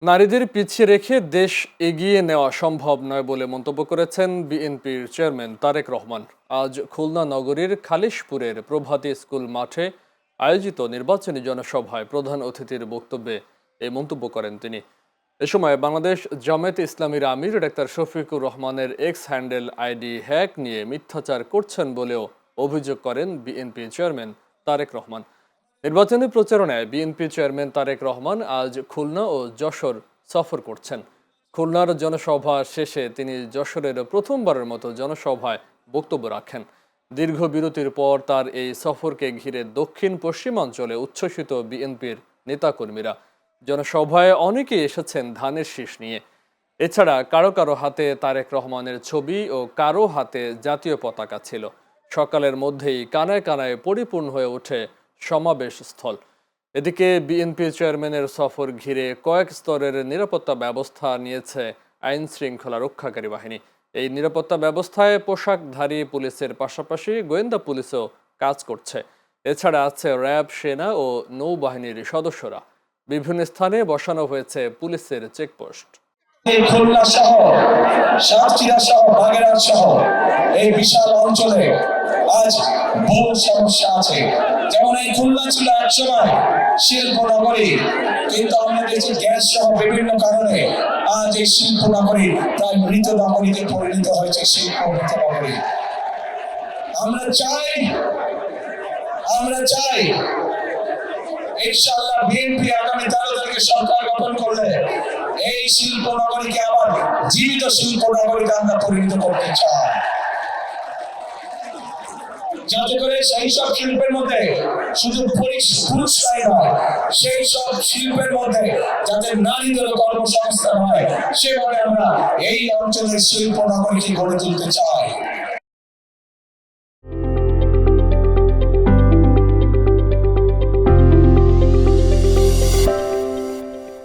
নারীদের পিছিয়ে রেখে দেশ এগিয়ে নেওয়া সম্ভব নয় বলে মন্তব্য করেছেন বিএনপির চেয়ারম্যান তারেক রহমান। আজ খুলনা নগরীর খালিশপুরের প্রভাতী স্কুল মাঠে আয়োজিত নির্বাচনী জনসভায় প্রধান অতিথির বক্তব্যে এই মন্তব্য করেন তিনি। এ সময় বাংলাদেশ জামায়াতে ইসলামীর আমির ডাক্তার শফিকুর রহমানের এক্স হ্যান্ডেল আইডি হ্যাক নিয়ে মিথ্যাচার করছেন বলেও অভিযোগ করেন বিএনপি চেয়ারম্যান তারেক রহমান। নির্বাচনী প্রচারণায় বিএনপি চেয়ারম্যান তারেক রহমান আজ খুলনা ও যশোর সফর করছেন। খুলনার জনসভা শেষে তিনি যশোরের প্রথমবারের মতো জনসভায় বক্তব্য রাখেন। দীর্ঘ বিরতির পর তার এই সফরকে ঘিরে দক্ষিণ পশ্চিমাঞ্চলে উচ্ছ্বসিত বিএনপির নেতাকর্মীরা। জনসভায় অনেকেই এসেছেন ধানের শীষ নিয়ে। এছাড়া কারো কারো হাতে তারেক রহমানের ছবি ও কারো হাতে জাতীয় পতাকা ছিল। সকালের মধ্যেই কানায় কানায় পরিপূর্ণ হয়ে ওঠে সমাবেশ স্থল। এদিকে বিএনপি চেয়ারম্যানের সফর ঘিরে কয়েক স্তরের নিরাপত্তা ব্যবস্থা নিয়েছে আইন শৃঙ্খলা রক্ষাকারী বাহিনী। এই নিরাপত্তা ব্যবস্থায় পোশাকধারী পুলিশের পাশাপাশি গোয়েন্দা পুলিশও কাজ করছে। এছাড়া আছে র্যাব, সেনা ও নৌবাহিনীর সদস্যরা। বিভিন্ন স্থানে বসানো হয়েছে পুলিশের চেকপোস্ট। খুলনা সহ সাতক্ষীরা সহ বাগেরহাট সহ এই বিশাল অঞ্চলে আজ বহু সমস্যা আছে। যেমন এই খুলনা ছিল একসময় শিল্প নগরী, কিন্তু আমরা দেখছি গ্যাস সহ বিভিন্ন কারণে আজ এই শিল্প নগরী প্রায় মৃত নগরীতে পরিণত হয়েছে। শিল্প মৃত নগরী। আমরা চাই ইনশাআল্লাহ বিএনপি আগামী 13 তারিখে সরকার গঠন করলে এই শিল্প নগরীকে আবার জীবিত শিল্প নগরীতে আমরা পরিণত করতে চাই, যাতে করে সেই সব শিল্পের মধ্যে শুধু পুরুষরাই নয়, সেই সব শিল্পের মধ্যে যাতে নারীদের কর্মসংস্থান হয়, সেভাবে আমরা এই অঞ্চলের শিল্প নগরীকে গড়ে তুলতে চাই।